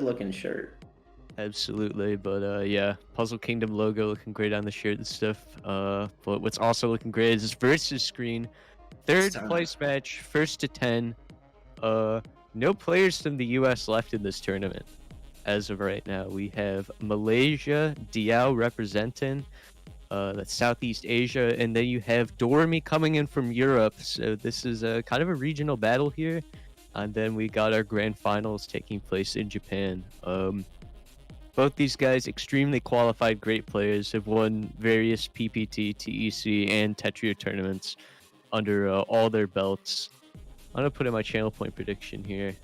looking shirt. Absolutely, but yeah, Puzzle Kingdom logo looking great on the shirt and stuff. But what's also looking great is this versus screen. Third place match, first to 10. No players from the US left in this tournament as of right now. We have Malaysia, Diao representing. That's Southeast Asia, and then you have Doremy coming in from Europe. So this is a kind of a regional battle here. And then we got our grand finals taking place in Japan. Both these guys, extremely qualified, great players, have won various PPT, TEC, and Tetris tournaments under all their belts. I'm gonna put in my channel point prediction here.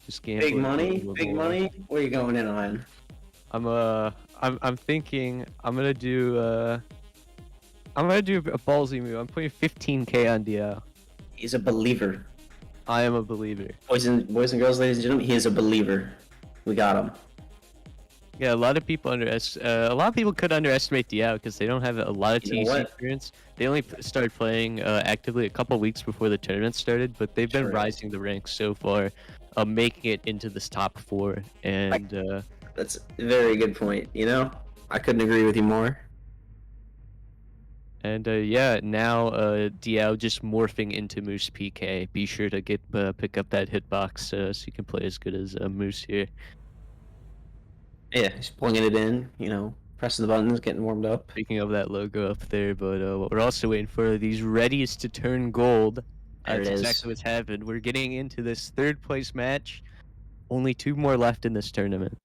Just Big money, big money. What are you going in on? I'm thinking I'm gonna do a ballsy move. I'm putting 15K on Diao. He's a believer. I am a believer. Boys and girls, ladies and gentlemen, he is a believer. We got him. Yeah, a lot of people could underestimate Diao because they don't have a lot of TEC experience. They only started playing actively a couple weeks before the tournament started, but they've been rising the ranks so far, making it into this top 4. And that's a very good point. You know, I couldn't agree with you more. And yeah, now Diao just morphing into Moose PK. Be sure to pick up that hitbox so you can play as good as Moose here. Yeah, he's plugging it in, you know, pressing the buttons, getting warmed up. Picking up that logo up there, but what we're also waiting for are these readies to turn gold. That's exactly what's happened. We're getting into this third place match. Only 2 more left in this tournament.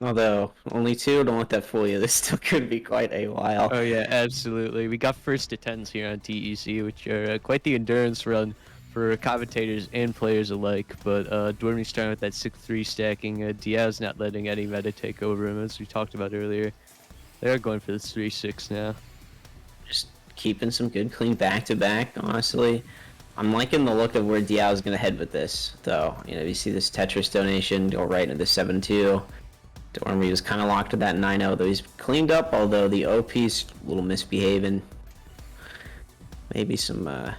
Although, only 2, don't let that fool you. This still could be quite a while. Oh yeah, absolutely. We got first to 10s here on TEC, which are quite the endurance run for commentators and players alike. But Doremy's starting with that 6-3 stacking. Diao's not letting any meta take over him, as we talked about earlier. They're going for this 3-6 now. Just keeping some good, clean back-to-back, honestly. I'm liking the look of where Diao's going to head with this, though. You know, you see this Tetris donation go right into the 7-2. Doremy was kind of locked to that 9-0, though he's cleaned up, although the OP's a little misbehaving. Maybe some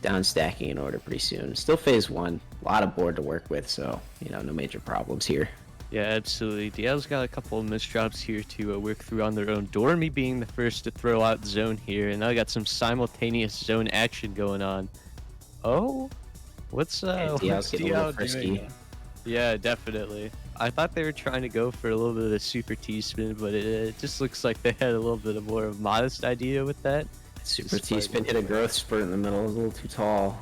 down stacking in order pretty soon. Still phase 1. A lot of board to work with, so, you know, no major problems here. Yeah, absolutely. Diao's got a couple of misdrops here to work through on their own. Doremy being the first to throw out zone here, and now I got some simultaneous zone action going on. Oh? What's Diao's getting a little frisky. Doing? Yeah, definitely. I thought they were trying to go for a little bit of a super T-spin, but it just looks like they had a little bit of more of a modest idea with that. Super T-spin hit a growth spurt in the middle. It was a little too tall.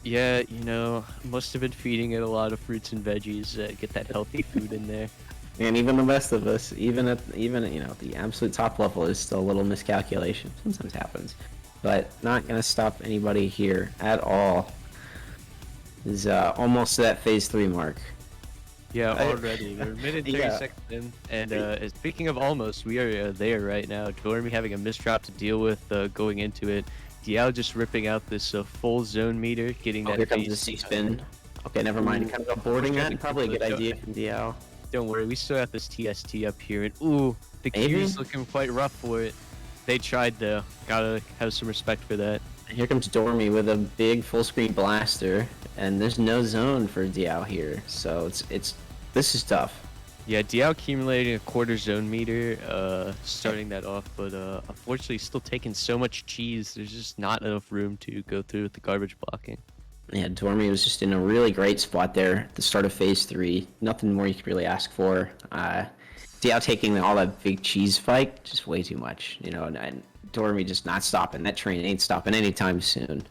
Yeah, you know, must have been feeding it a lot of fruits and veggies. Get that healthy food in there. And even the best of us, even you know, the absolute top level is still a little miscalculation. Sometimes happens, but not gonna stop anybody here at all. Is almost to that phase 3 mark. Yeah, already. We're minute 30 seconds in, and speaking of almost, we are there right now. Doremy having a misdrop to deal with going into it. Diao just ripping out this full zone meter, getting that. Here comes the C-spin. Okay, never mind. Kind of boarding that. Probably a good idea from Diao. Don't worry, we still got this TST up here, and ooh, the Q's looking quite rough for it. They tried though. Gotta have some respect for that. Here comes Doremy with a big full screen blaster, and there's no zone for Diao here, so this is tough. Yeah, Diao accumulating a quarter zone meter, starting that off, but unfortunately still taking so much cheese, there's just not enough room to go through with the garbage blocking. Yeah, Doremy was just in a really great spot there at the start of phase 3. Nothing more you could really ask for. Diao taking all that big cheese fight, just way too much, you know, and Doremy just not stopping. That train ain't stopping anytime soon.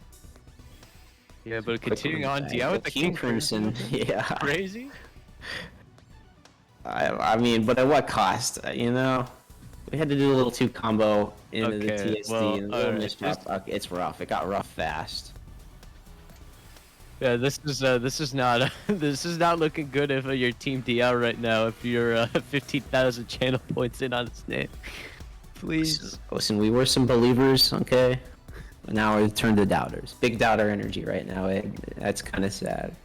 Yeah, but continuing on, Diao with the King Crimson. Yeah. Crazy. I mean, but at what cost? You know, we had to do a little 2 combo into the TSD and a little misdrop. It's rough. It got rough fast. Yeah, this is not looking good if you're Team Diao right now. If you're 15,000 channel points in on his name, please. Listen, we were some believers, okay? But now we've turned to doubters. Big doubter energy right now. That's kind of sad.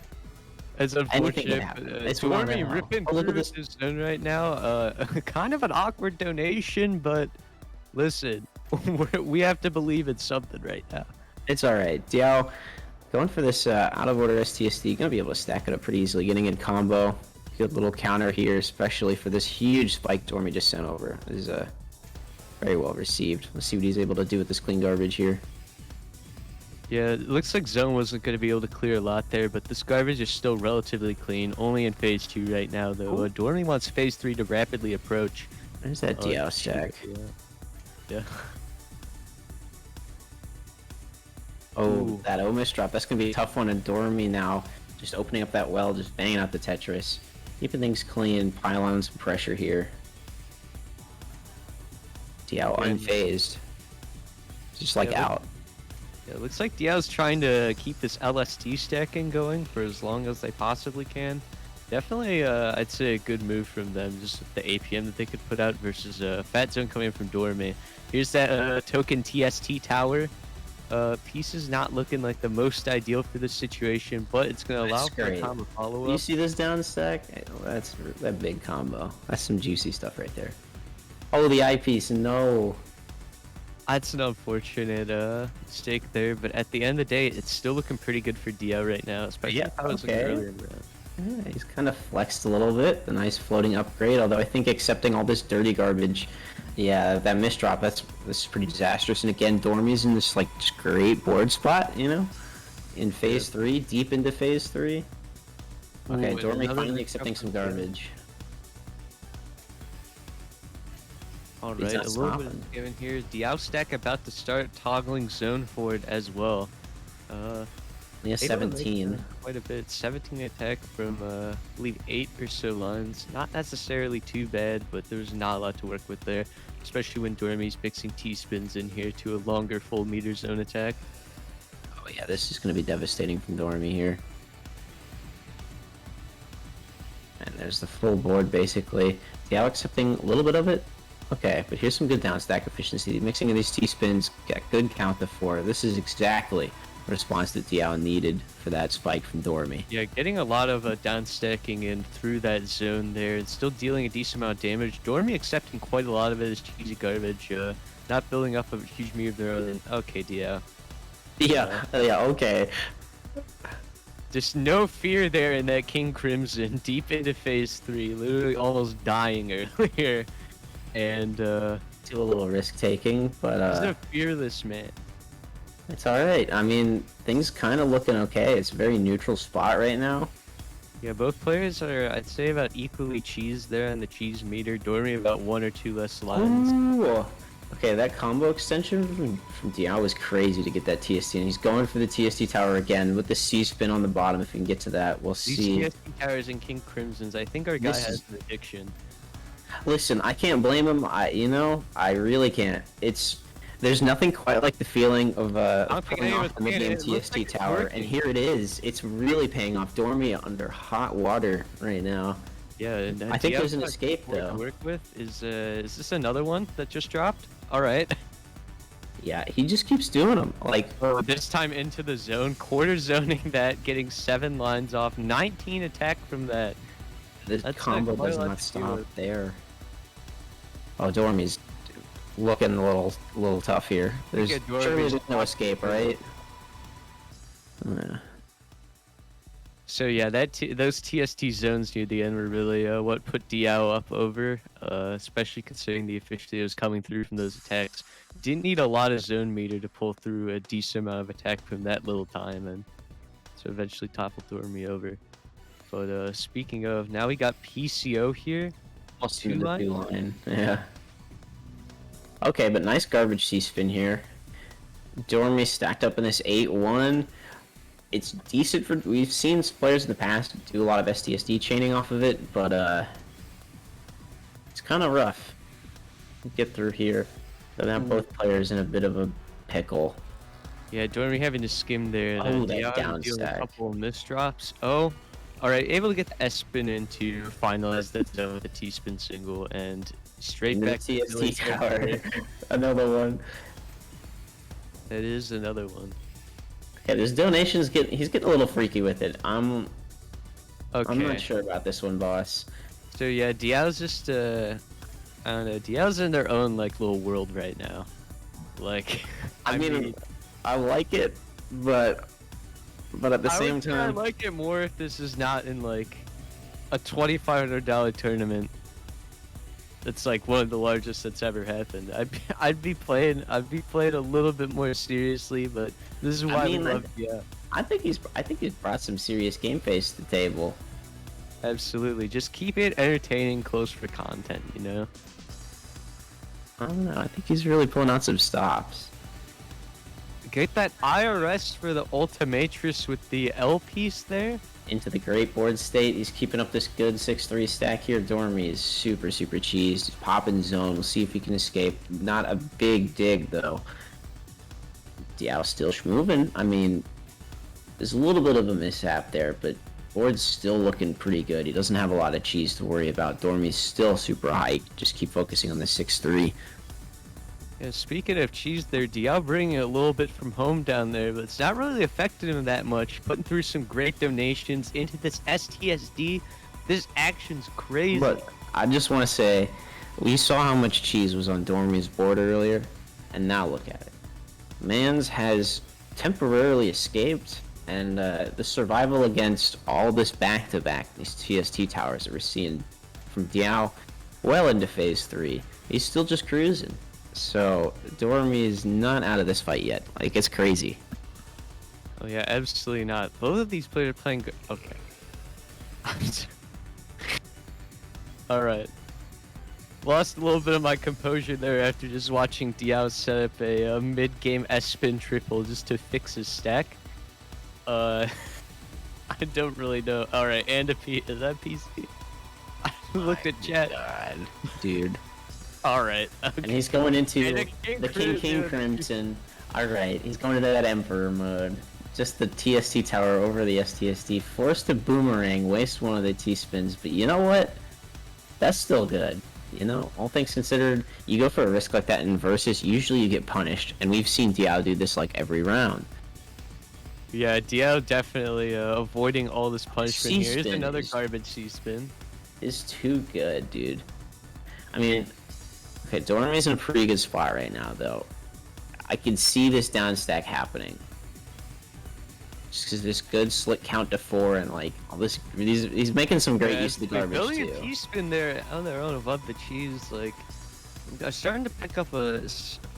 It's unfortunate. It's Doremy ripping through his zone right now. Kind of an awkward donation, but listen, We have to believe in something right now. It's all right. Diao going for this out of order STSD. Gonna be able to stack it up pretty easily. Getting in combo. Good little counter here, especially for this huge spike Dormy just sent over. This is very well received. Let's see what he's able to do with this clean garbage here. Yeah, it looks like Zone wasn't going to be able to clear a lot there, but this garbage is still relatively clean. Only in phase 2 right now, though. Dormy wants phase 3 to rapidly approach. There's that Diao stack. Yeah. Oh, Ooh. that almost drop. That's going to be a tough one. And Dormy now just opening up that well, just banging out the Tetris. Keeping things clean, pile on some pressure here. Diao unfazed. Just like out. Yeah, it looks like Diao's trying to keep this LST stacking going for as long as they possibly can. Definitely, I'd say a good move from them, just the APM that they could put out versus Fat Zone coming from Doremy. Here's that token TST tower. Piece is not looking like the most ideal for this situation, but it's going to allow for a combo follow-up. You see this down stack? That's that big combo. That's some juicy stuff right there. Oh, the eyepiece, no. That's an unfortunate mistake there, but at the end of the day, it's still looking pretty good for Diao right now, especially how it was looking earlier in the round. Yeah, he's kind of flexed a little bit. The nice floating upgrade, although I think accepting all this dirty garbage, yeah, that misdrop, this is pretty disastrous. And again, Dormy's in this like just great board spot, you know, in phase 3, deep into phase 3. Okay, Ooh, Dormy finally accepting some garbage. Alright, a little bit of given here. Diao stack about to start toggling zone forward as well. Yeah, 17. Quite a bit. 17 attack from, I believe, 8 or so lines. Not necessarily too bad, but there's not a lot to work with there. Especially when Doremy's mixing T-spins in here to a longer full meter zone attack. Oh yeah, this is going to be devastating from Doremy here. And there's the full board, basically. Diao accepting a little bit of it. Okay, but here's some good down stack efficiency. Mixing of these T-spins, got good count to 4. This is exactly the response that Diao needed for that spike from Doremy. Yeah, getting a lot of down stacking in through that zone there and still dealing a decent amount of damage. Doremy accepting quite a lot of it as cheesy garbage, not building up a huge meter of their own. Okay, Diao. Yeah, okay. Just no fear there in that King Crimson, deep into phase 3, literally almost dying earlier. And do a little risk taking, but he's a fearless man. It's all right. I mean, things kind of looking okay. It's a very neutral spot right now. Yeah, both players are, I'd say, about equally cheesed there on the cheese meter. Doremy about 1 or 2 less lines. Ooh. Okay, that combo extension from Diao was crazy to get that TST, and he's going for the TST tower again with the C spin on the bottom. If we can get to that, we'll see. These TST towers and King Crimsons, I think our guy has an addiction. Listen, I can't blame him. I really can't. There's nothing quite like the feeling of pulling off the mid-game TST tower, and here it is. It's really paying off. Doremy under hot water right now. Yeah, and I think there's an escape though. To work with is this another one that just dropped? All right. Yeah, he just keeps doing them. Like this time into the zone, quarter zoning that, getting 7 lines off, 19 attack from that. This combo does not stop there. Oh, Doremy's looking a little tough here. There's surely no escape, right? Yeah. So yeah, those TST zones near the end were really what put Diao up over, especially considering the efficiency that was coming through from those attacks. Didn't need a lot of zone meter to pull through a decent amount of attack from that little time, and so eventually toppled Doremy over. But speaking of, now we got PCO here. Almost 2 line. Yeah. Okay, but nice garbage C-spin here. Doremy stacked up in this 8-1. It's decent for... We've seen players in the past do a lot of STSD chaining off of it, but it's kind of rough. Get through here. But now both players in a bit of a pickle. Yeah, Doremy having to skim there. Oh, that down stack. A couple of misdrops. Oh, alright, able to get the S-spin in to finalize that zone with a T-spin single, and straight back to the TST tower. Another one. That is another one. Okay, this donation's he's getting a little freaky with it. I'm not sure about this one, boss. So yeah, Diao's just I don't know, Diao's in their own like little world right now. Like, I mean, I like it, but at the same I time, like it more if this is not in like a $2,500 tournament. That's like one of the largest that's ever happened. I'd be playing a little bit more seriously, but this is why we love Diao. I think he's brought some serious game face to the table. Absolutely, just keep it entertaining, close for content, you know. I don't know. I think he's really pulling out some stops. Get that IRS for the Ultimatrix with the L piece there. Into the great board state. He's keeping up this good 6-3 stack here. Doremy is super cheesed. He's popping zone. We'll see if he can escape. Not a big dig, though. Diao still moving. I mean, there's a little bit of a mishap there, but board's still looking pretty good. He doesn't have a lot of cheese to worry about. Doremy's still super high. Just keep focusing on the 6-3. Yeah, speaking of cheese there, Diao bringing a little bit from home down there, but it's not really affecting him that much. Putting through some great donations into this STSD. This action's crazy. But I just want to say, we saw how much cheese was on Doremy's board earlier, and now look at it. Mans has temporarily escaped, and the survival against all this back-to-back, these TST towers that we're seeing from Diao well into phase 3, he's still just cruising. So, Doremy is not out of this fight yet. Like, it's crazy. Oh yeah, absolutely not. Both of these players are playing good. Okay. Alright. Lost a little bit of my composure there after just watching Diao set up a mid-game S-spin triple just to fix his stack. I don't really know. Alright, and a P. Is that PC? I looked at chat. God, dude. Alright. Okay. And he's going into the King dude. Crimson. Alright, he's going into that Emperor mode. Just the TST tower over the STSD. Forced to boomerang, waste one of the T-spins. But you know what? That's still good. You know, all things considered, you go for a risk like that in Versus, usually you get punished. And we've seen Diao do this like every round. Yeah, Diao definitely avoiding all this punishment here. Here's another is- garbage C-spin. Is too good, dude. I mean, okay, Doremy's in a pretty good spot right now, though. I can see this down stack happening. Just because this good slick count to 4 and like all this, he's making some great use of the garbage building too. a T-spin there on their own above the cheese, like I'm starting to pick up a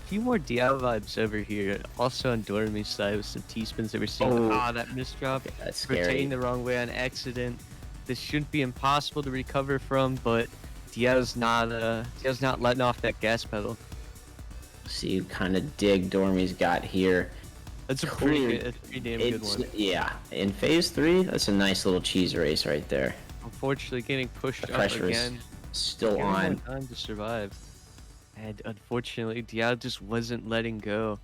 few more Diao vibes over here. Also on Doremy's side with some T-spins that we're seeing. Oh. That misdrop. Yeah, that's scary. Rotating the wrong way on accident. This shouldn't be impossible to recover from, but Diao's not letting off that gas pedal. See you kind of dig Doremy's got here. That's a pretty damn good one. Yeah, in phase 3, that's a nice little cheese race right there. Unfortunately, getting pushed The up pressure is again. still Getting more on. time to survive. And unfortunately, Diao just wasn't letting go.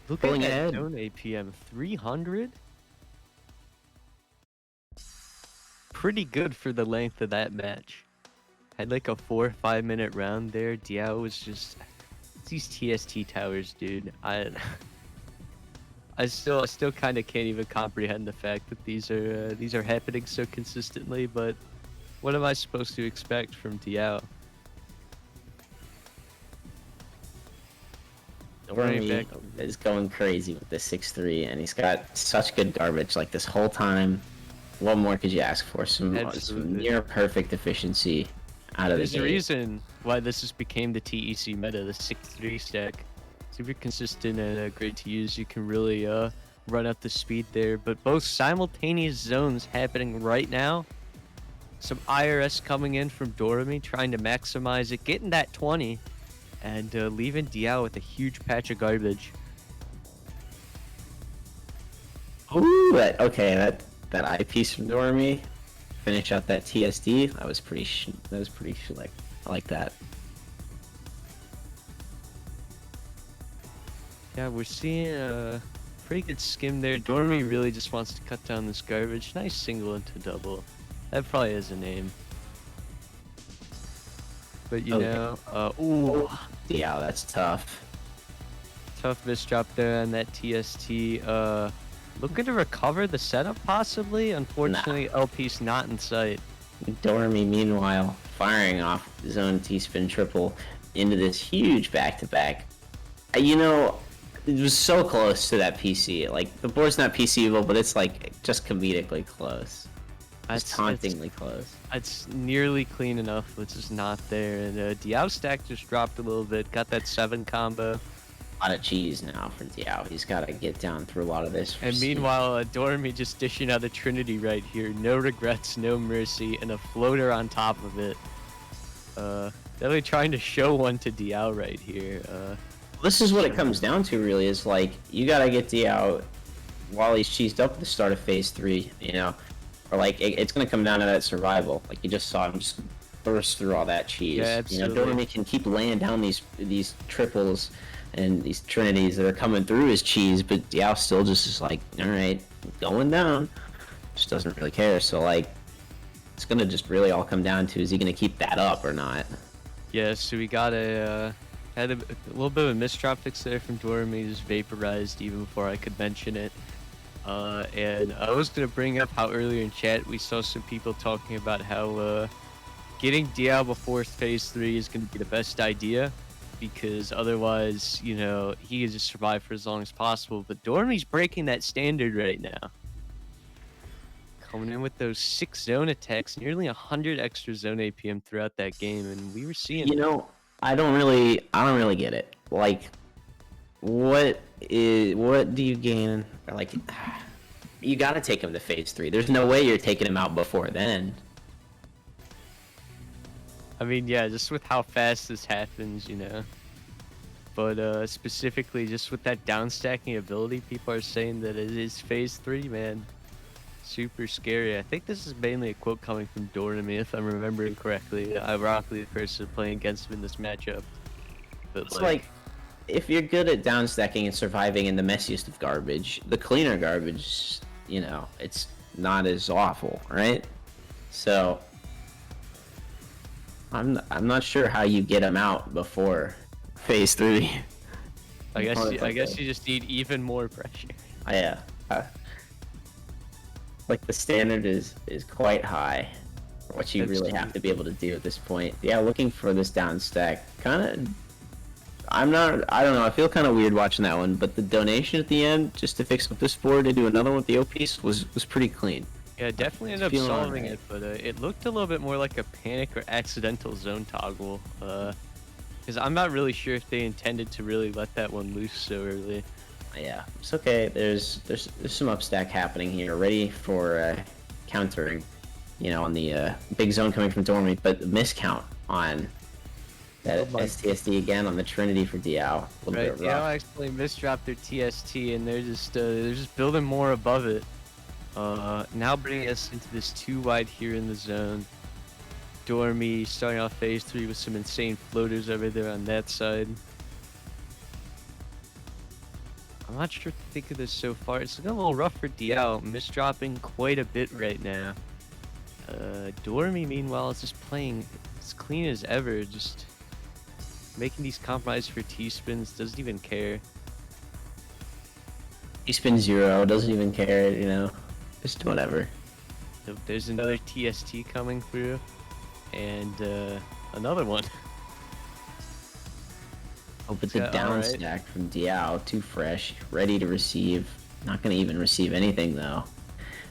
Look Pulling at ahead. that zone APM, 300? Pretty good for the length of that match. Had like a 4 or 5 minute round there. Diao was just these TST towers, dude. I still kind of can't even comprehend the fact that these are happening so consistently. But what am I supposed to expect from Diao? Doremy is going crazy with the 6-3, and he's got such good garbage like this whole time. What more could you ask for? Some near perfect efficiency out of the gate. There's a reason why this has became the TEC meta, the 6-3 stack. Super consistent and great to use. You can really run up the speed there, but both simultaneous zones happening right now. Some IRS coming in from Doremy, trying to maximize it, getting that 20, and leaving Diao with a huge patch of garbage. Ooh, that eyepiece from Doremy, finish out that TSD. That was pretty slick. I like that. Yeah, we're seeing a pretty good skim there. Doremy really just wants to cut down this garbage. Nice single into double. That probably is a name. But you know, ooh, Yeah, that's tough. tough misdrop there on that TST. Looking to recover the setup possibly. Unfortunately, LP's not in sight. Doremy, meanwhile, firing off his own T-spin triple into this huge back-to-back. You know, it was so close to that PC. Like, the board's not PCable, but it's like just comedically close. Just tauntingly close. It's nearly clean enough, but it's just not there. And Diao stack just dropped a little bit. Got that 7 combo. A lot of cheese now for Diao. He's got to get down through a lot of this. And meanwhile, Doremy just dishing out the Trinity right here. No regrets, no mercy, and a floater on top of it. Definitely trying to show one to Diao right here. This is what it comes down to, really, is like, you got to get Diao while he's cheesed up at the start of phase 3, you know? Or like, it's going to come down to that survival. Like, you just saw him just burst through all that cheese. Yeah, absolutely. You know, Doremy can keep laying down these triples and these trinities that are coming through his cheese, but Diao still just is like, alright, going down. Just doesn't really care. So, like, it's going to just really all come down to, is he going to keep that up or not? Yeah, so we got had a little bit of a misdrop fix there from Doremy, just vaporized even before I could mention it. And I was going to bring up how earlier in chat we saw some people talking about how getting Diao before phase 3 is going to be the best idea, because otherwise, you know, he can just survive for as long as possible. But Doremy's breaking that standard right now. Coming in with those 6 zone attacks, nearly 100 extra zone APM throughout that game, and we were seeing... You know, I don't really get it. Like, what do you gain? Like, you gotta take him to phase 3. There's no way you're taking him out before then. I mean, yeah, just with how fast this happens, you know. But specifically, just with that downstacking ability, people are saying that it is phase 3, man. Super scary. I think this is mainly a quote coming from Doremy, if I'm remembering correctly. Ironically, the person playing against him in this matchup. But it's like, if you're good at downstacking and surviving in the messiest of garbage, the cleaner garbage, you know, it's not as awful, right? So, I'm not sure how you get him out before phase 3. I guess you just need even more pressure. Yeah. Like, the standard is quite high for what you really have to be able to do at this point. Yeah, looking for this down stack, kind of... I don't know, I feel kind of weird watching that one, but the donation at the end, just to fix up this board and do another one with the O-piece, was pretty clean. Yeah, definitely ended up solving it, but it looked a little bit more like a panic or accidental zone toggle. Because I'm not really sure if they intended to really let that one loose so early. Yeah, it's okay. There's some upstack happening here, ready for countering, you know, on the big zone coming from Doremy, but the miscount on that STSD again on the Trinity for Diao. Right, Diao actually misdropped their TST, and they're just building more above it. Now bringing us into this 2 wide here in the zone. Doremy starting off phase 3 with some insane floaters over there on that side. I'm not sure what to think of this so far. It's looking a little rough for Diao, misdropping quite a bit right now. Doremy, meanwhile, is just playing as clean as ever, just making these compromises for T-spins, doesn't even care. T-spin 0, doesn't even care, you know, just whatever. So there's another TST coming through, and another one. Oh, but the down stack from Diao, too fresh, ready to receive. Not going to even receive anything, though.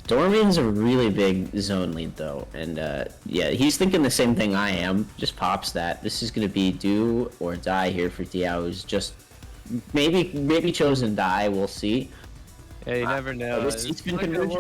Doremi's a really big zone lead, though, and yeah, he's thinking the same thing I am. Just pops that. This is going to be do or die here for Diao, who's just maybe chosen die. We'll see. Yeah, you never know. It's been conversion.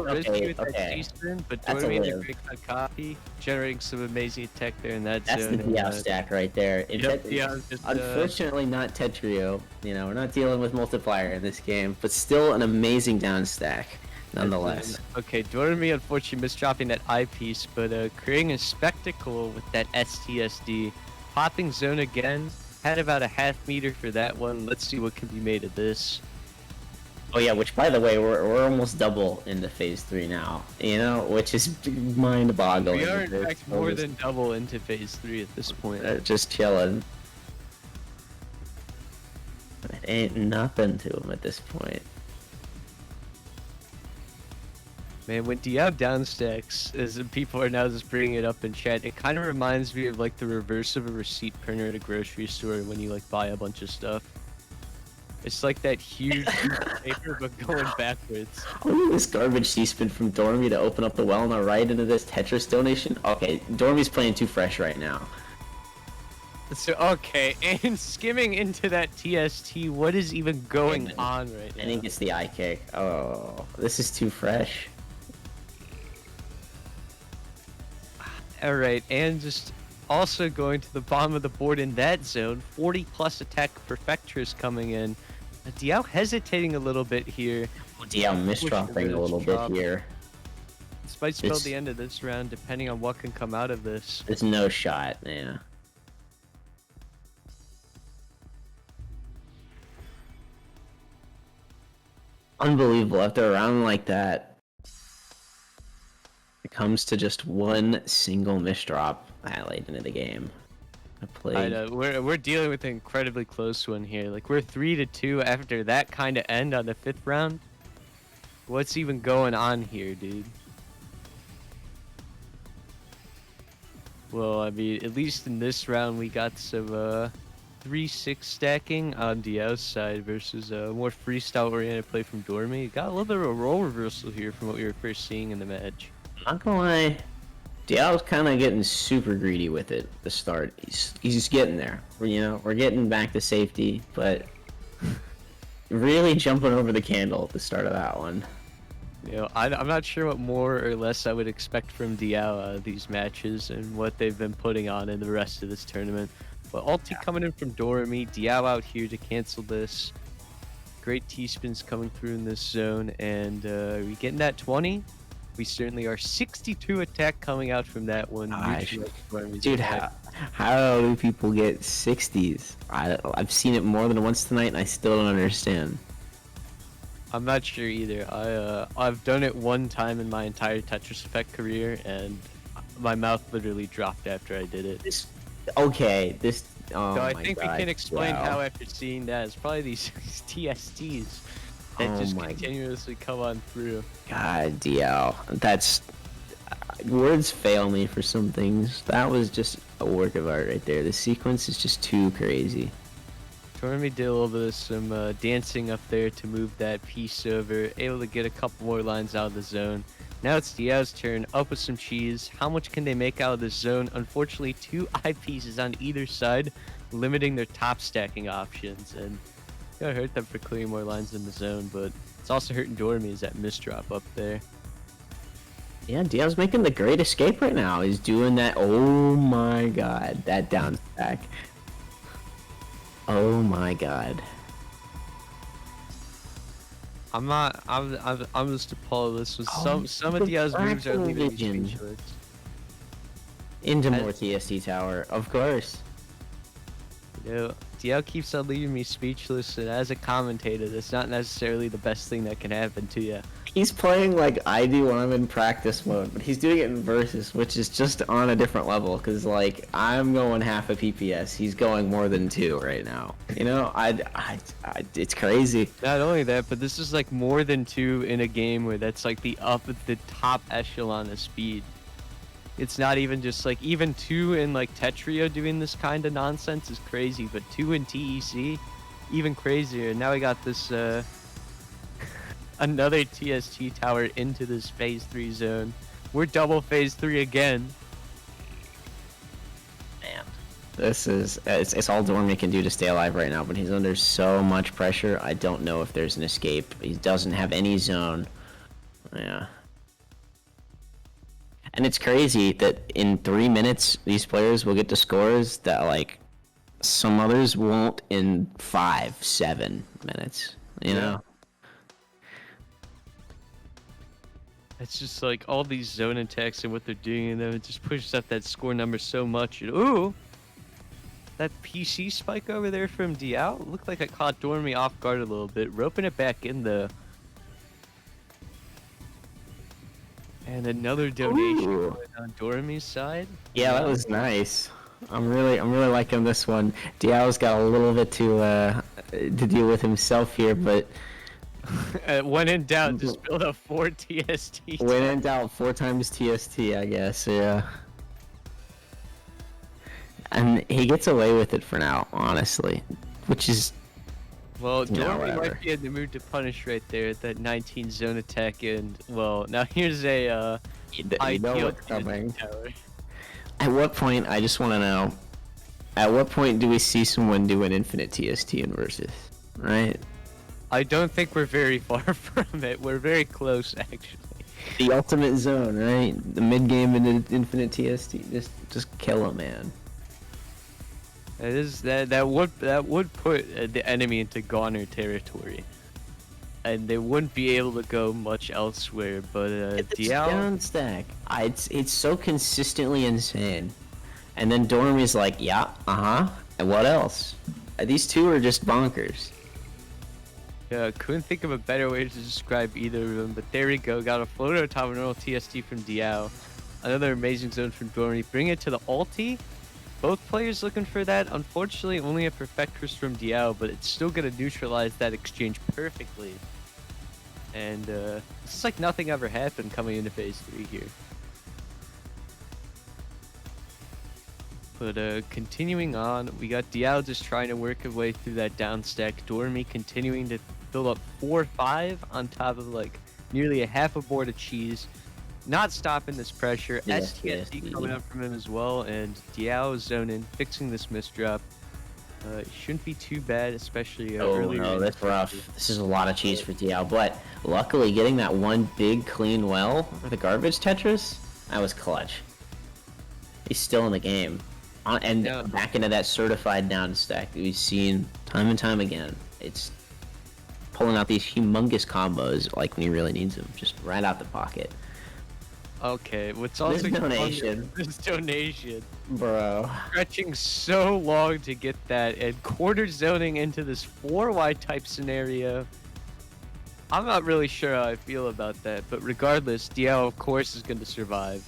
Okay. But Doremy in a great cut copy, generating some amazing tech there in that zone. That's the Diao stack right there. Just, unfortunately, not Tetrio. You know, we're not dealing with multiplier in this game, but still an amazing down stack, nonetheless. Okay, Doremy unfortunately misdropping that eyepiece, but creating a spectacle with that STSD. Popping zone again. Had about a half meter for that one. Let's see what can be made of this. Oh yeah, which by the way, we're almost double into phase 3 now, you know, which is mind-boggling. We are in fact more than double into phase 3 at this point. Just chilling. It ain't nothing to him at this point. Man, when Diao downstacks, as people are now just bringing it up in chat, it kind of reminds me of like the reverse of a receipt printer at a grocery store when you like buy a bunch of stuff. It's like that huge piece of paper, but going backwards. Look at this garbage C-spin from Doremy to open up the well on the right into this Tetris donation. Okay, Doremy's playing too fresh right now. So, okay, and skimming into that TST, what is even going on right now? I think it's the eye kick. Oh, this is too fresh. Alright, and just also going to the bottom of the board in that zone, 40 plus attack perfectors coming in. Diao hesitating a little bit here. Diao misdropping a little bit here. This might spell the end of this round, depending on what can come out of this. There's no shot, yeah. Unbelievable. After a round like that, it comes to just one single misdrop late into the game. I know, we're dealing with an incredibly close one here. Like, we're 3-2 after that kind of end on the 5th round. What's even going on here, dude? Well, I mean, at least in this round, we got some 3-6 stacking on Diao's side versus a more freestyle-oriented play from Doremy. Got a little bit of a role reversal here from what we were first seeing in the match. Not gonna lie, Diao's kind of getting super greedy with it at the start. He's just getting there. We're getting back to safety, but really jumping over the candle at the start of that one. I'm not sure what more or less I would expect from Diao these matches and what they've been putting on in the rest of this tournament. But ulti coming in from Doremy, Diao out here to cancel this. Great T-spins coming through in this zone, and are we getting that 20? We certainly are. 62 attack coming out from that one. Dude, how do people get 60s? I've seen it more than once tonight, and I still don't understand. I'm not sure either. I've done it one time in my entire Tetris Effect career, and my mouth literally dropped after I did it. Oh so I think God, we can explain wow. how after seeing that, it's probably these TSTs that just continuously come on through. God, Diao, that's words fail me for some things. That was just a work of art right there. The sequence is just too crazy. Doremy did a little bit of some dancing up there to move that piece over, able to get a couple more lines out of the zone. Now it's Diao's turn, up with some cheese. How much can they make out of this zone? Unfortunately, 2 eyepieces on either side, limiting their top stacking options, and it's gonna hurt them for clearing more lines in the zone, but it's also hurting Doremy as that misdrop up there. Yeah, Diao's making the great escape right now. He's doing that. Oh my God, that down stack. Oh my God. I'm just appalled. This was some of Diao's moves are leaving me speechless. Into more TST tower, of course. Diao keeps on leaving me speechless, and as a commentator, that's not necessarily the best thing that can happen to you. He's playing like I do when I'm in practice mode, but he's doing it in versus, which is just on a different level. Cause like I'm going half a PPS, he's going more than 2 right now. It's crazy. Not only that, but this is like more than 2 in a game where that's like the top echelon of speed. It's not even just like even 2 in like Tetrio doing this kind of nonsense is crazy, but 2 in TEC, even crazier. Now we got this another TST tower into this phase 3 zone. We're double phase 3 again. Man, this is it's all Doremy can do to stay alive right now, but he's under so much pressure. I don't know if there's an escape. He doesn't have any zone. Yeah. And it's crazy that in 3 minutes, these players will get to scores that, like, some others won't in 5-7 minutes, you know? It's just like all these zone attacks and what they're doing in them, it just pushes up that score number so much. And, ooh! That PC spike over there from Diao looked like it caught Doremy off guard a little bit, roping it back in though. And another donation going on Doremy's side. Yeah, that was nice. I'm really liking this one. Diao's got a little bit to deal with himself here, but when in doubt, just build up 4 TST. When in doubt, 4 times TST, I guess. Yeah. And he gets away with it for now, honestly, which is Well, No, Doremy whatever. might be in the mood to punish right there at that 19 zone attack, and well, now here's a You know ideal what's coming. tower. At what point, I just want to know, at what point do we see someone do an infinite TST in versus, right? I don't think we're very far from it. We're very close, actually. The ultimate zone, right? The mid game and the infinite TST, just kill him, man. That would put the enemy into goner territory, and they wouldn't be able to go much elsewhere. But It's Diao, down stack. It's so consistently insane. And then Dormy's like, yeah, and what else? These two are just bonkers. yeah, couldn't think of a better way to describe either of them. But there we go. Got a floater top of normal TST from Diao. Another amazing zone from Doremy. Bring it to the ulti. Both players looking for that. Unfortunately, only a perfectress from Diao, but it's still going to neutralize that exchange perfectly. And it's like nothing ever happened coming into phase 3 here. But continuing on, we got Diao just trying to work his way through that down stack. Doremy continuing to build up 4-5 on top of like nearly a half a board of cheese. Not stopping this pressure. Yes, STSD coming up from him as well, and Diao zoning, fixing this misdrop. It shouldn't be too bad, especially earlier. Oh no, that's rough. This is a lot of cheese for Diao, but luckily getting that one big clean well for the garbage Tetris, that was clutch. He's still in the game. And Yeah. back into that certified down stack that we've seen time and time again. It's pulling out these humongous combos like when he really needs them, just right out the pocket. Okay, what's also donation. This donation. Bro. Stretching so long to get that, and quarter zoning into this 4Y type scenario. I'm not really sure how I feel about that, but regardless, Diao of course is going to survive.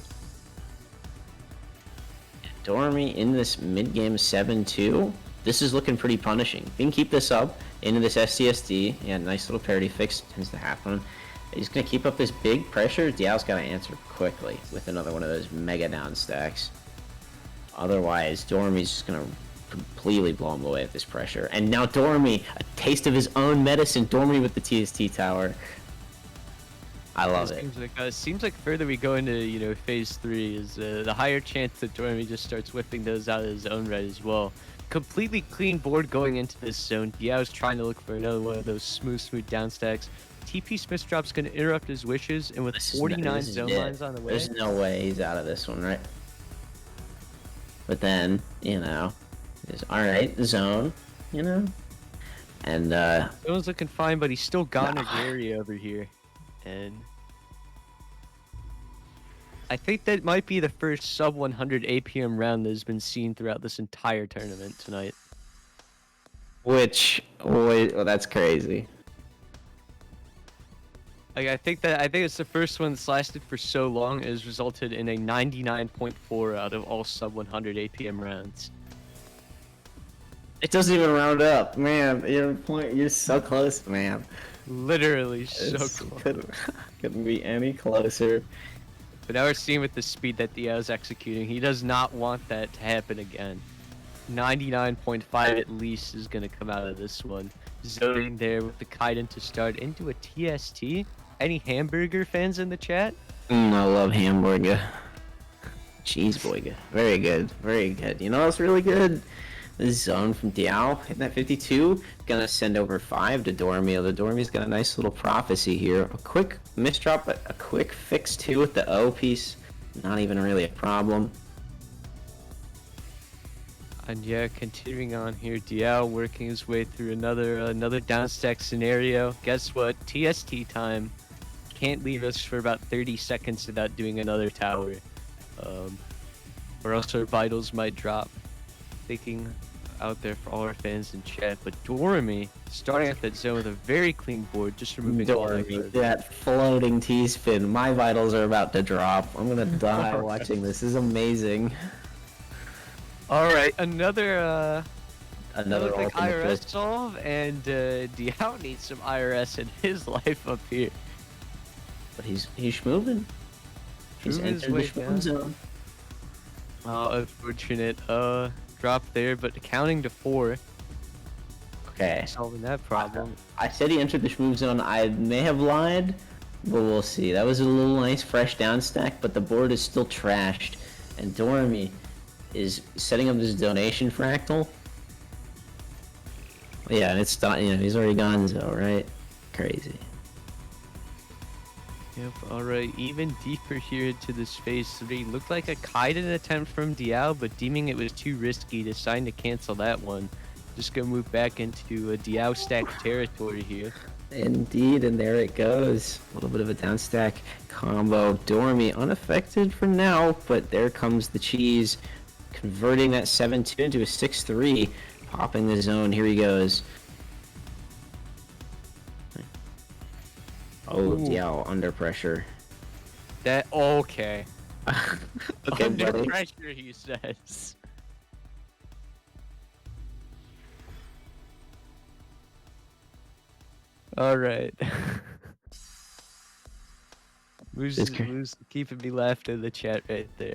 Doremy in this mid-game 7-2. This is looking pretty punishing. If we can keep this up into this STSD, yeah, nice little parity fix tends to happen. He's going to keep up this big pressure. Diao's got to answer quickly with another one of those mega down stacks. Otherwise, Doremy's just going to completely blow him away with this pressure. And now Doremy, a taste of his own medicine. Doremy with the TST tower. I love it. Seems like further we go into phase 3 is the higher chance that Doremy just starts whipping those out of his own right as well. Completely clean board going into this zone. Diao's trying to look for another one of those smooth down stacks. TP Smith Drop's going to interrupt his wishes, and with 49 zone lines on the way, there's no way he's out of this one, right? But then, it's alright, zone, and Zone's looking fine, but he's still got a Gary over here, and I think that might be the first sub 100 APM round that has been seen throughout this entire tournament tonight. that's crazy. Like, I think it's the first one that's lasted for so long. It has resulted in a 99.4 out of all sub 100 APM rounds. It doesn't even round up, man. You're so close, man. Literally so It's close. Couldn't be any closer. But now we're seeing with the speed that Diao is executing, he does not want that to happen again. 99.5 at least is going to come out of this one. Zoning there with the Kaiden to start into a TST. Any hamburger fans in the chat? I love hamburger. Cheeseburger. Very good. Very good. You know what's really good? This zone from Diao hitting that 52. Gonna send over 5 to Doremy. The Doremy's got a nice little prophecy here. A quick misdrop, but a quick fix too with the O piece. Not even really a problem. And yeah, continuing on here, Diao working his way through another downstack scenario. Guess what? TST time. Can't leave us for about 30 seconds without doing another tower. Or else our vitals might drop. Thinking out there for all our fans in chat. But Doremy starting at that zone with a very clean board, just removing all Doremy, that floating T-spin. My vitals are about to drop. I'm gonna die watching this. This is amazing. All right, another Ultimate IRS twist. solve, and Diao needs some IRS in his life up here. But he's moving. He's Moving his entered the way Schwinn down. zone. Oh, unfortunate drop there, but counting to 4. Okay. Solving that problem. I said he entered the move zone. I may have lied, but we'll see. That was a little nice fresh down stack, but the board is still trashed. And Doremy is setting up this donation fractal. Yeah, and it's not, he's already gone, so right? Crazy. Yep, alright, even deeper here into this phase 3. Looked like a Kaiden attempt from Diao, but deeming it was too risky, deciding to cancel that one. Just gonna move back into a Diao stack territory here. Indeed, and there it goes. A little bit of a down stack combo. Doremy unaffected for now, but there comes the cheese. Converting that 7-2 into a 6-3. Popping the zone, here he goes. Oh, Diao under pressure. That okay. Okay, Under buddy. pressure, he says. All right. Who's keeping me left in the chat right there.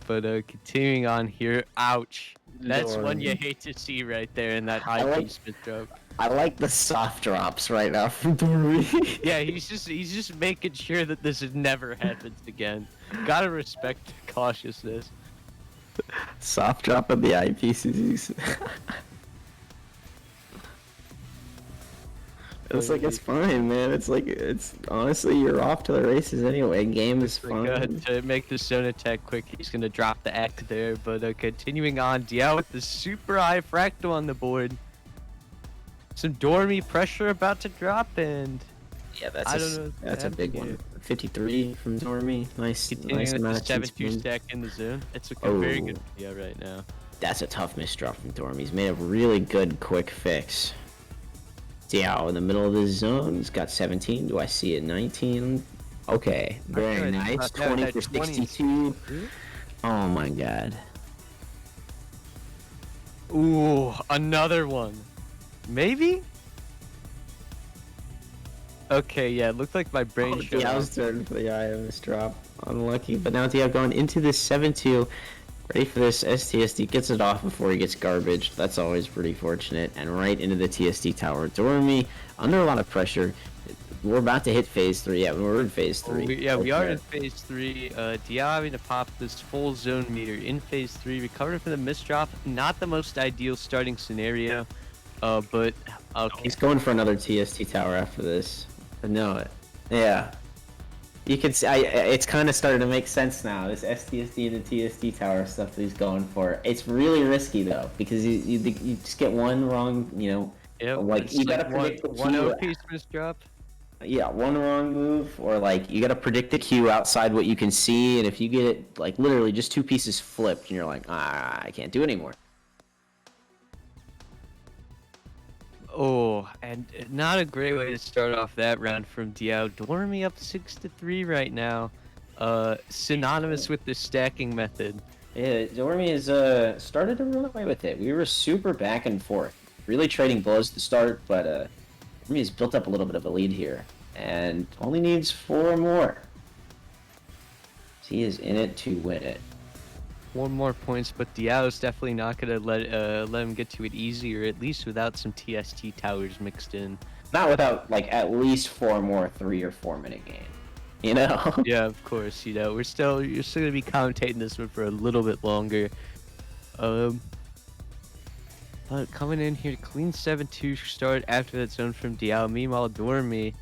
But continuing on here, ouch. That's one you hate to see right there in that high piece mid drop. I like the soft drops right now from Doremy. Yeah, he's just making sure that this never happens again. Gotta respect cautiousness. Soft drop of the IPCs. It's like, it's fine, man. It's like, it's honestly, you're off to the races anyway. Game is fine. Go ahead to make the zone attack quick. He's gonna drop the Eck there, but continuing on, Diao with the super high fractal on the board. Some Doremy pressure about to drop, and yeah, that's a big one. 53 from Doremy. Nice amount of 7-2 stack in the zone. It's a very good Diao right now. That's a tough misdrop from Doremy. He's made a really good quick fix. Diao in the middle of the zone. He's got 17. Do I see a 19? Okay, very nice. 20 for 62. Oh my god. Ooh, another one. Maybe? Okay, yeah, it looked like my brain shut off. Diao's turn for the eye of this drop. Unlucky, but now Diao going into this 7-2. Ready for this STSD, gets it off before he gets garbage. That's always pretty fortunate. And right into the TSD tower. Doremy under a lot of pressure. We're about to hit phase 3. Yeah, we're in phase 3. We are in phase 3. Diao having to pop this full zone meter in phase 3. Recovered from the misdrop. Not the most ideal starting scenario. But okay. He's going for another TST tower after this. I know it. Yeah. You can see, it's kind of starting to make sense now. This STSD and the TSD tower stuff that he's going for. It's really risky though, because you just get one wrong, like you gotta predict the one O piece misdrop. Yeah, one wrong move, or like you gotta predict the queue outside what you can see, and if you get it like literally just two pieces flipped, and you're like, I can't do it anymore. Oh, and not a great way to start off that round from Diao. Doremy up 6-3 right now. Synonymous with the stacking method. Yeah, Doremy has started to run away with it. We were super back and forth, really trading blows to start, but Doremy's built up a little bit of a lead here, and only needs 4 more. He is in it to win it. 4 more points, but Diao's definitely not gonna let him get to it easy, or at least without some TST towers mixed in. Not without like at least 4 more 3 or 4 minute game. Yeah, of course. You're still gonna be commentating this one for a little bit longer. But coming in here, clean 7-2 start after that zone from Diao. Meanwhile, Doremy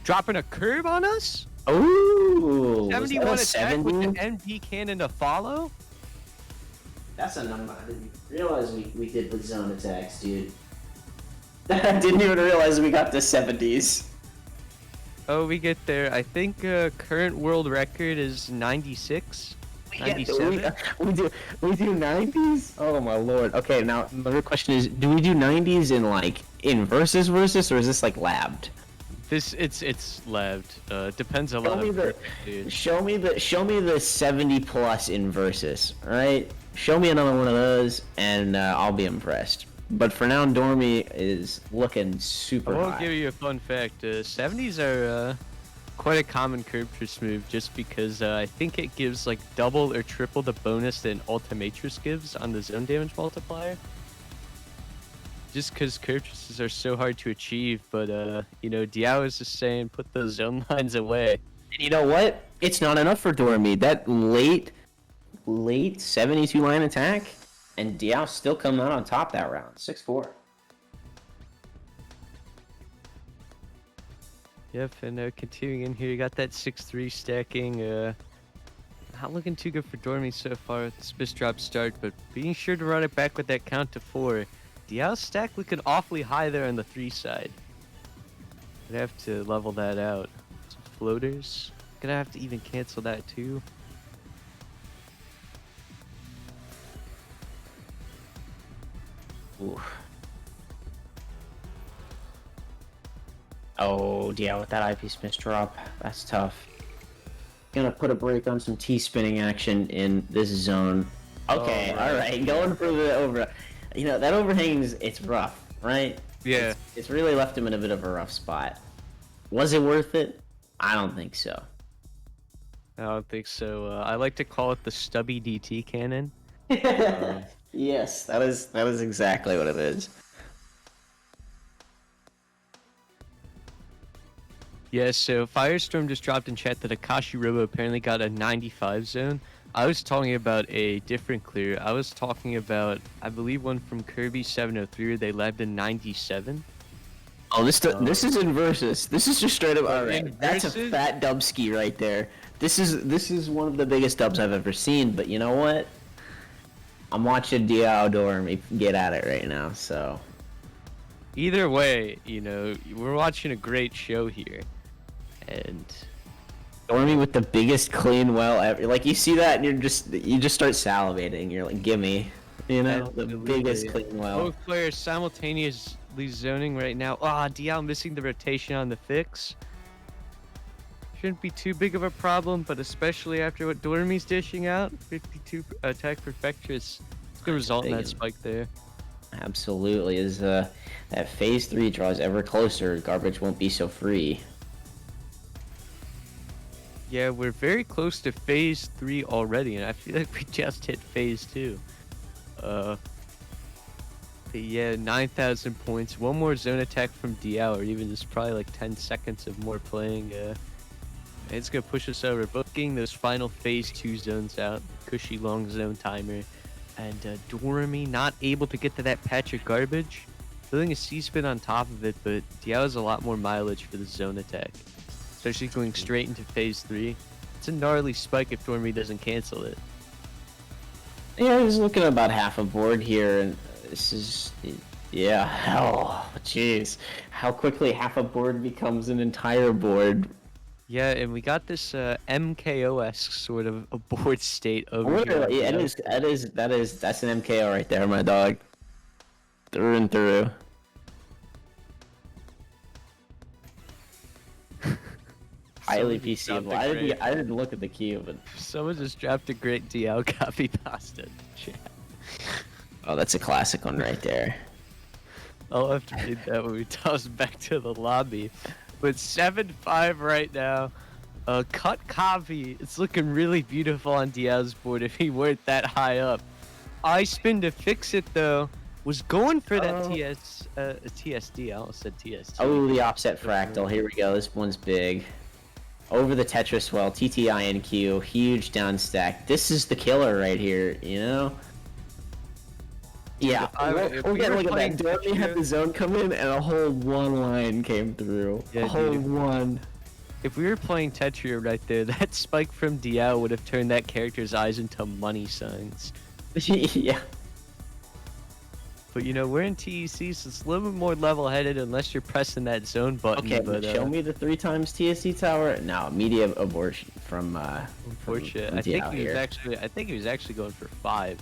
dropping a curve on us. Oh, 71 attack with the MP cannon to follow. That's a number. I didn't realize we did the zone attacks, dude. I didn't even realize we got to 70s. Oh, we get there. I think current world record is 96. 97? We do 90s? Oh my lord. Okay, now another question is, do we do 90s in versus, or is this like labbed? It's labbed. Depends a lot. Show me the 70 plus in versus. All right, show me another one of those, and I'll be impressed. But for now, Doremy is looking super high. I will give you a fun fact. 70s are quite a common curve twist move just because I think it gives like double or triple the bonus that an Ultimatrix gives on the zone damage multiplier. Just because curve twists are so hard to achieve, but you know, Diao is just saying put those zone lines away. And you know what? It's not enough for Doremy. That late 72 line attack, and Diao still coming out on top that round. 6-4. Yep, and continuing in here, you got that 6-3 stacking. Not looking too good for Doremy so far with this miss drop start, but being sure to run it back with that count to 4. Diao's stack looking awfully high there on the 3 side. Gonna have to level that out. Some floaters. Gonna have to even cancel that too. Ooh. Oh, Diao with that eyepiece miss drop. That's tough. Gonna put a break on some T-spinning action in this zone. Okay, all right. Going for the over. You know, that overhang it's rough, right? Yeah. It's really left him in a bit of a rough spot. Was it worth it? I don't think so. I don't think so. I like to call it the stubby DT cannon. Yes, that is exactly what it is. Yeah, so Firestorm just dropped in chat that Akashi Robo apparently got a 95 zone. I was talking about a different clear. I was talking about, I believe, one from Kirby 703 where they labbed a 97. Oh, this is in versus. This is just straight up. All right, that's a versus? fat dubski right there. This is one of the biggest dubs I've ever seen. But you know what? I'm watching Diao Doremy get at it right now. So Either way, you know, we're watching a great show here. And Doremy with the biggest clean well ever. Like you see that and you just start salivating. You're like, gimme, you know, the biggest clean well. Both players simultaneously zoning right now. Ah, Diao missing the rotation on the fix. Shouldn't be too big of a problem, but especially after what Doremy's dishing out, 52 attack perfectress. It's gonna result in that spike there. Absolutely. As that phase 3 draws ever closer, garbage won't be so free. Yeah, we're very close to phase 3 already, and I feel like we just hit phase 2. But yeah, 9,000 points. One more zone attack from Diao, or even just probably like 10 seconds of more playing. It's gonna push us over. Booking those final phase 2 zones out. Cushy long zone timer. And Doremy not able to get to that patch of garbage. Building a C-spin on top of it, but Diao has a lot more mileage for the zone attack. Especially going straight into phase 3. It's a gnarly spike if Doremy doesn't cancel it. Yeah, he's looking at about half a board here, and this is, yeah, oh, jeez. How quickly half a board becomes an entire board. Yeah, and we got this MKO-esque sort of a board state over here. Yeah, that's an MKO right there, my dog. Through and through. Highly PCable. I didn't look at the queue, but someone just dropped a great Diao copy pasta in the chat. Oh, that's a classic one right there. I'll have to read that when we toss back to the lobby. But 7-5 right now. Cut copy. It's looking really beautiful on Diao's board if he weren't that high up. I spin to fix it though. Was going for that TSD. I almost said TSD. Oh, the offset fractal. Here we go. This one's big. Over the Tetris well, TTINQ, huge down stack. This is the killer right here, you know? Yeah, we're getting look at that. Doremy had the zone come in and a whole one line came through. Yeah, a whole one. If we were playing Tetris right there, that spike from Diao would have turned that character's eyes into money signs. Yeah. But you know, we're in TEC, so it's a little bit more level-headed unless you're pressing that zone button. Okay, but show me the 3 times TSC tower. No, media abortion from unfortunate. I think he was actually going for 5.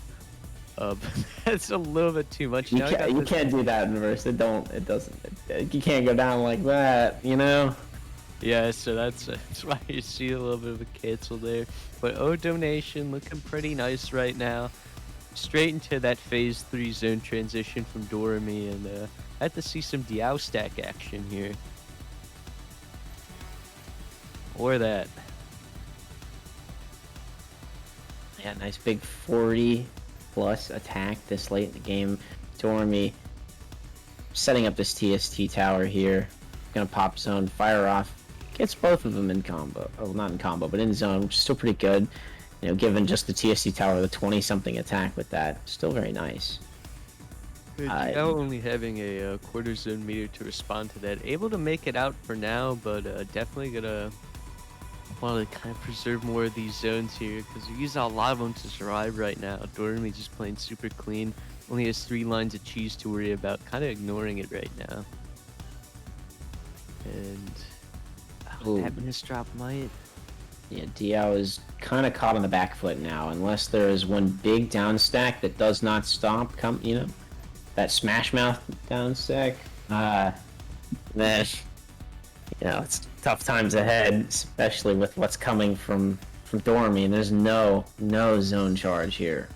But that's a little bit too much. You can't do that in verse. It doesn't. You can't go down like that, you know. Yeah, so that's why you see a little bit of a cancel there. But donation looking pretty nice right now. Straight into that phase 3 zone transition from Doremy, and I had to see some Diao stack action here. or that. Yeah, nice big 40 plus attack this late in the game. Doremy setting up this TST tower here. Gonna pop zone, fire off. Gets both of them in combo. Oh, not in combo, but in zone, which is still pretty good. You know, given just the TST tower, the 20-something attack with that. Still very nice. Now only having a quarter zone meter to respond to that. Able to make it out for now, but definitely gonna want to kind of preserve more of these zones here because we use a lot of them to survive right now. Doremy just playing super clean. Only has 3 lines of cheese to worry about. Kind of ignoring it right now. And happiness drop might. Yeah, Diao is kind of caught on the back foot now, unless there is one big down stack that does not stop. That Smash Mouth down stack. Then, it's tough times ahead, especially with what's coming from Doremy, and there's no zone charge here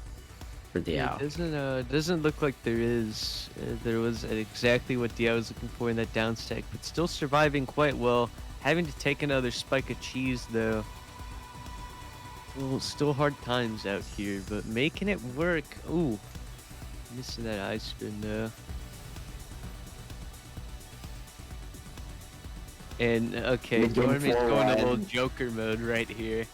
for Diao. It doesn't look like there is. There was exactly what Diao was looking for in that down stack, but still surviving quite well. Having to take another spike of cheese though. Still hard times out here, but making it work. Ooh, missing that ice spin though. And okay, Doremy's going a little Joker mode right here.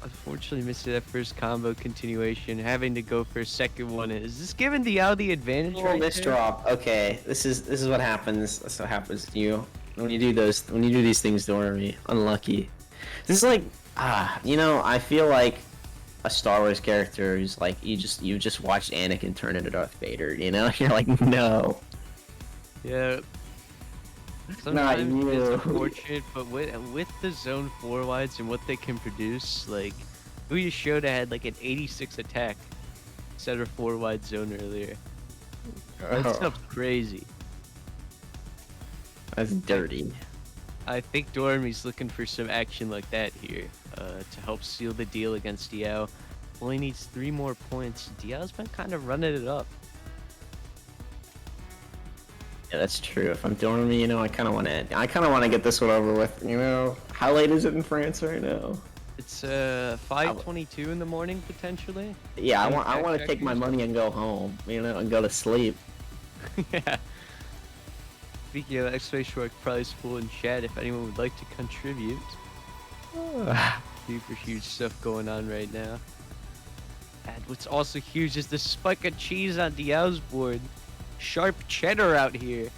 Unfortunately, missed that first combo continuation. Having to go for a second one. Is this giving Diao the advantage right this there? drop. Okay, this is what happens. That's what happens to you when you do these things, Doremy. Unlucky. This is like I feel like a Star Wars character who's like you just watched Anakin turn into Darth Vader. You're like no. Yeah. Sometimes it's unfortunate, but with the zone 4 wides and what they can produce, like Ouya Shoda had like an 86 attack instead of 4 wide zone earlier. That stuff's crazy. That's dirty. I think Doremy's looking for some action like that here to help seal the deal against Diao. Only needs 3 more points. Diao's been kind of running it up. Yeah, that's true. If I'm Doremy, I kind of want to get this one over with. How late is it in France right now? It's 5:22 in the morning potentially. Yeah, I want to take my money and go home, and go to sleep. Yeah. Speaking of exclamation prize pool in chat, if anyone would like to contribute. Super huge stuff going on right now. And what's also huge is the spike of cheese on Diao's board. Sharp cheddar out here.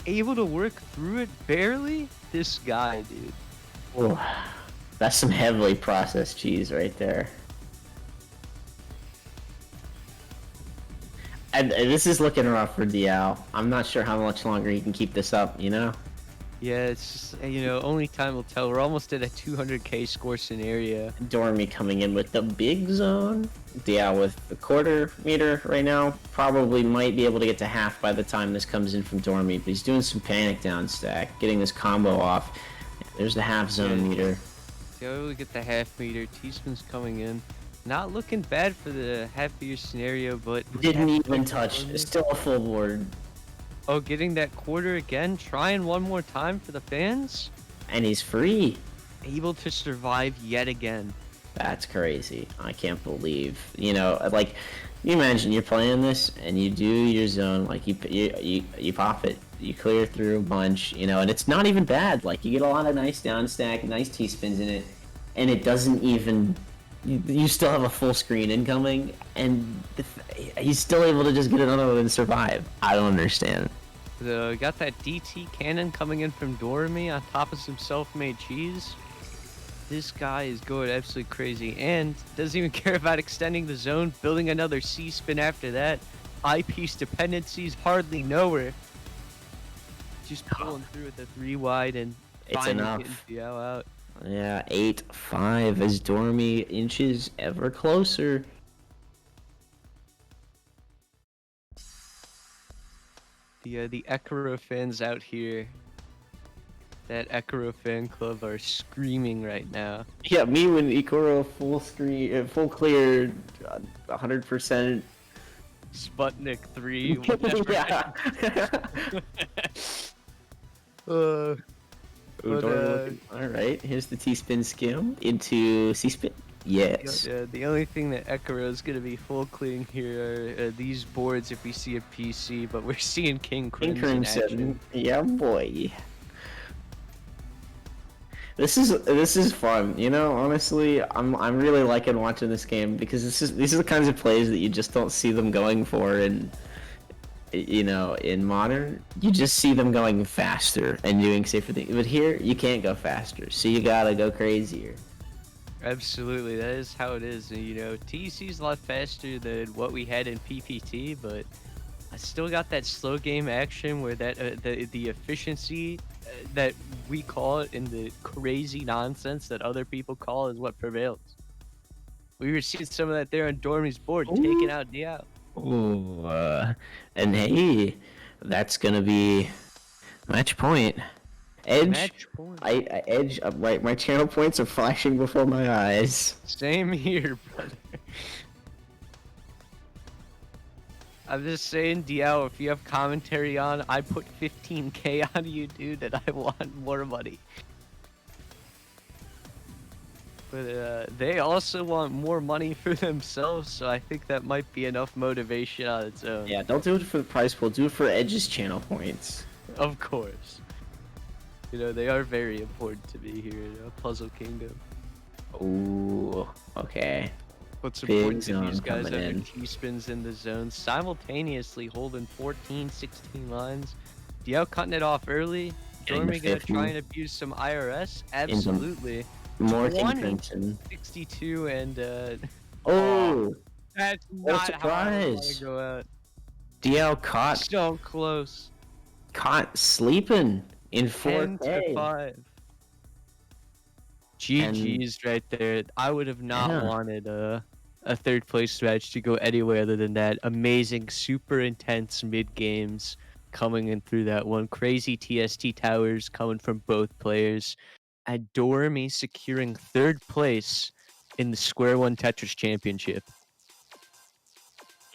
Able to work through it barely? This guy, dude. Ooh, that's some heavily processed cheese right there. And this is looking rough for Diao. I'm not sure how much longer he can keep this up, Yeah, it's just, only time will tell. We're almost at a 200k score scenario. Doremy coming in with the big zone. Diao with the quarter meter right now. Probably might be able to get to half by the time this comes in from Doremy, but he's doing some panic down stack, getting this combo off. There's the half zone meter. So we get the half meter. Teaspoon's coming in. Not looking bad for the half meter scenario, but didn't even touch. Still a full board. Oh, getting that quarter again. Trying one more time for the fans. And he's free. Able to survive yet again. That's crazy. I can't believe. You imagine you're playing this and you do your zone, like you pop it, you clear through a bunch, and it's not even bad. Like you get a lot of nice down stack, nice T-spins in it, and it doesn't even. You still have a full screen incoming, and he's still able to just get another one and survive. I don't understand. Got that DT cannon coming in from Doremy on top of some self-made cheese. This guy is going absolutely crazy and doesn't even care about extending the zone, building another C-spin after that. Eyepiece dependencies hardly nowhere. Just pulling through with the 3 wide and it's finally enough. getting Diao out. Yeah, 8-5 as Doremy inches ever closer. The Ekaro fans out here, that Ekaro fan club, are screaming right now. Yeah, me when Ikoro full clear, 100%. Sputnik 3, whatever. Yeah. Uh, but All right, here's the T-spin skim into C-spin. Yes. yeah, the only thing that Ekaro is gonna be full clearing here are these boards if we see a PC, but we're seeing King King Crimson action. Crimson. Yeah, boy. This is fun. You know, honestly, I'm really liking watching this game because these are the kinds of plays that you just don't see them going for in in modern. You just see them going faster and doing safer things. But here you can't go faster, so you gotta go crazier. Absolutely, that is how it is. And, you know, TC's a lot faster than what we had in PPT, but I still got that slow game action where that the efficiency that we call it and the crazy nonsense that other people call is what prevails. We were seeing some of that there on Dormy's board, taking out Diao. Ooh, and hey, that's gonna be match point. Edge. Match point. I edge. My channel points are flashing before my eyes. Same here, brother. I'm just saying, Diao, if you have commentary on, I put 15K on you, dude, and I want more money. But they also want more money for themselves, so I think that might be enough motivation on its own. Yeah, don't do it for the prize pool. Do it for Edge's channel points. Of course. You know, they are very important to me here in Puzzle Kingdom. Ooh, okay. What's Big important to zone these guys coming having in. T-spins in the zone, simultaneously holding 14, 16 lines. Diao cutting it off early. Getting the Doremy gonna 50. try and abuse some IRS? Absolutely. More King 20, Crimson. 62 and Oh, that's what a not how I want surprise. to go out. DL caught So close. sleeping in 10 to 4K. 5. GG's right there. I would have not Yeah. wanted a third place stretch to go anywhere other than that. Amazing, super intense mid games coming in through that one. Crazy TST towers coming from both players. And Doremy securing third place in the Square One Tetris Championship.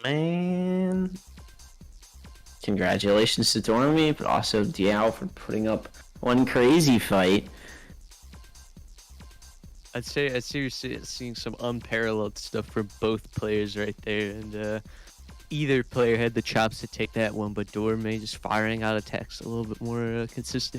Man. Congratulations to Doremy, but also Diao for putting up one crazy fight. I'd say you're seeing some unparalleled stuff from both players right there, and either player had the chops to take that one, but Doremy just firing out attacks a little bit more consistent.